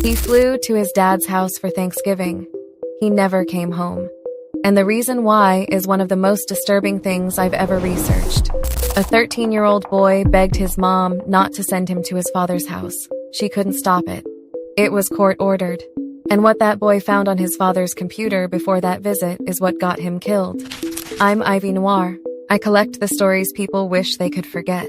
He flew to his dad's house for Thanksgiving. He never came home. And the reason why is one of the most disturbing things I've ever researched. A 13-year-old boy begged his mom not to send him to his father's house. She couldn't stop it. It was court-ordered. And what that boy found on his father's computer before that visit is what got him killed. I'm Ivy Noir. I collect the stories people wish they could forget.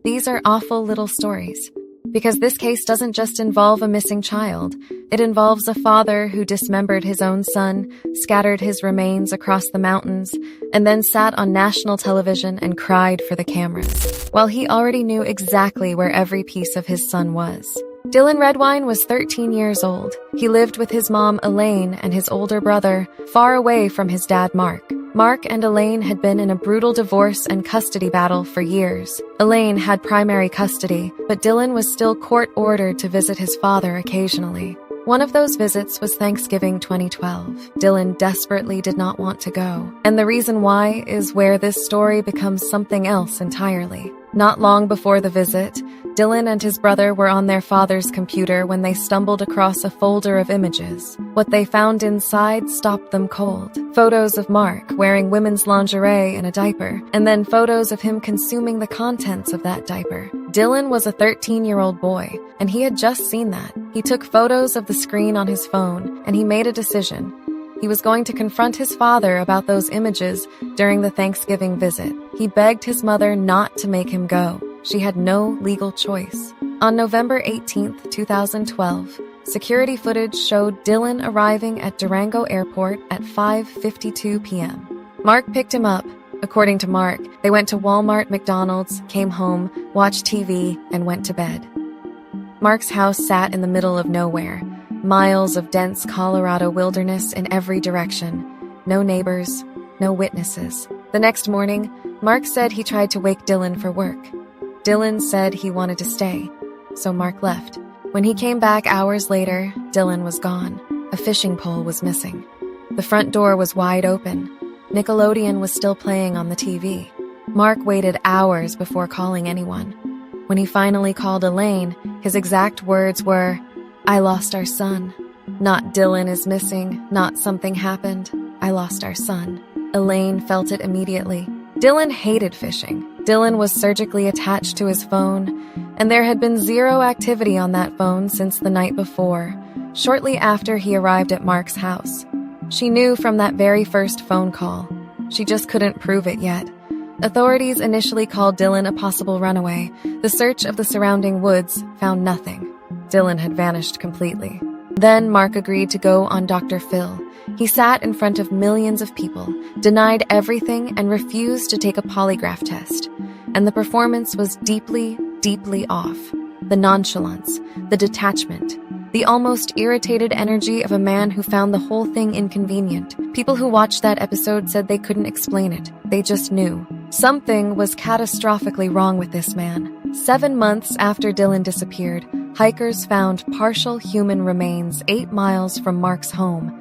These are awful little stories. Because this case doesn't just involve a missing child. It involves a father who dismembered his own son, scattered his remains across the mountains, and then sat on national television and cried for the cameras, while he already knew exactly where every piece of his son was. Dylan Redwine was 13 years old. He lived with his mom, Elaine, and his older brother, far away from his dad, Mark. Mark and Elaine had been in a brutal divorce and custody battle for years. Elaine had primary custody, but Dylan was still court-ordered to visit his father occasionally. One of those visits was Thanksgiving 2012. Dylan desperately did not want to go. And the reason why is where this story becomes something else entirely. Not long before the visit, Dylan and his brother were on their father's computer when they stumbled across a folder of images. What they found inside stopped them cold. Photos of Mark wearing women's lingerie and a diaper, and then photos of him consuming the contents of that diaper. Dylan was a 13-year-old boy, and he had just seen that. He took photos of the screen on his phone, and he made a decision. He was going to confront his father about those images during the Thanksgiving visit. He begged his mother not to make him go. She had no legal choice. On November 18, 2012, security footage showed Dylan arriving at Durango Airport at 5:52 p.m. Mark picked him up. According to Mark, they went to Walmart, McDonald's, came home, watched TV, and went to bed. Mark's house sat in the middle of nowhere. Miles of dense Colorado wilderness in every direction. No neighbors, no witnesses. The next morning, Mark said he tried to wake Dylan for work. Dylan said he wanted to stay, so Mark left. When he came back hours later, Dylan was gone. A fishing pole was missing. The front door was wide open. Nickelodeon was still playing on the TV. Mark waited hours before calling anyone. When he finally called Elaine, his exact words were, "I lost our son." Not Dylan is missing, not something happened. I lost our son. Elaine felt it immediately. Dylan hated fishing. Dylan was surgically attached to his phone, and there had been zero activity on that phone since the night before, shortly after he arrived at Mark's house. She knew from that very first phone call. She just couldn't prove it yet. Authorities initially called Dylan a possible runaway. The search of the surrounding woods found nothing. Dylan had vanished completely. Then Mark agreed to go on Dr. Phil. He sat in front of millions of people, denied everything, and refused to take a polygraph test. And the performance was deeply, deeply off. The nonchalance, the detachment, the almost irritated energy of a man who found the whole thing inconvenient. People who watched that episode said they couldn't explain it. They just knew. Something was catastrophically wrong with this man. 7 months after Dylan disappeared, hikers found partial human remains 8 miles from Mark's home,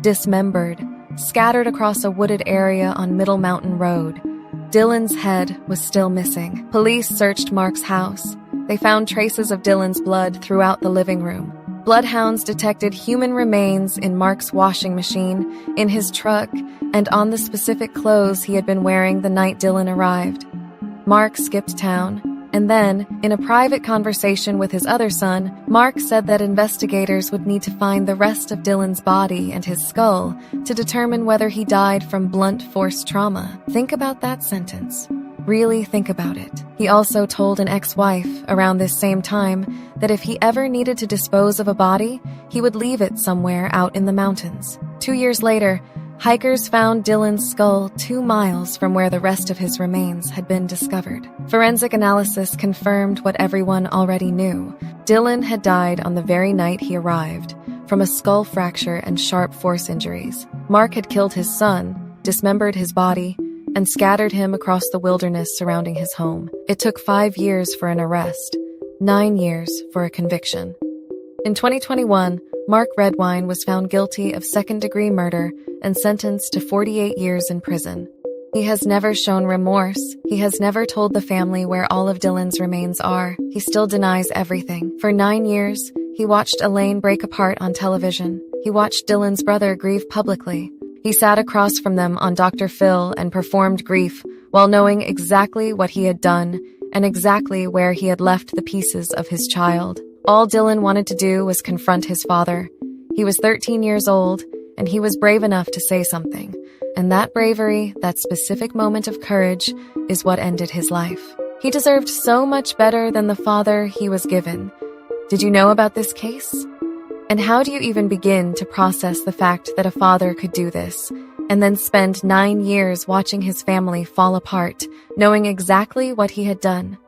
dismembered, scattered across a wooded area on Middle Mountain Road. Dylan's head was still missing. Police searched Mark's house. They found traces of Dylan's blood throughout the living room. Bloodhounds detected human remains in Mark's washing machine, in his truck, and on the specific clothes he had been wearing the night Dylan arrived. Mark skipped town. And then, in a private conversation with his other son, Mark said that investigators would need to find the rest of Dylan's body and his skull to determine whether he died from blunt force trauma. Think about that sentence. Really think about it. He also told an ex-wife around this same time that if he ever needed to dispose of a body, he would leave it somewhere out in the mountains. 2 years later, hikers found Dylan's skull 2 miles from where the rest of his remains had been discovered. Forensic analysis confirmed what everyone already knew. Dylan had died on the very night he arrived, from a skull fracture and sharp force injuries. Mark had killed his son, dismembered his body, and scattered him across the wilderness surrounding his home. It took 5 years for an arrest, 9 years for a conviction. In 2021, Mark Redwine was found guilty of second-degree murder and sentenced to 48 years in prison. He has never shown remorse. He has never told the family where all of Dylan's remains are. He still denies everything. For 9 years, He watched Elaine break apart on television. He watched Dylan's brother grieve publicly. He sat across from them on Dr. Phil and performed grief while knowing exactly what he had done and exactly where he had left the pieces of his child. All Dylan wanted to do was confront his father. He was 13 years old, and he was brave enough to say something. And that bravery, that specific moment of courage, is what ended his life. He deserved so much better than the father he was given. Did you know about this case? And how do you even begin to process the fact that a father could do this, and then spend 9 years watching his family fall apart, knowing exactly what he had done?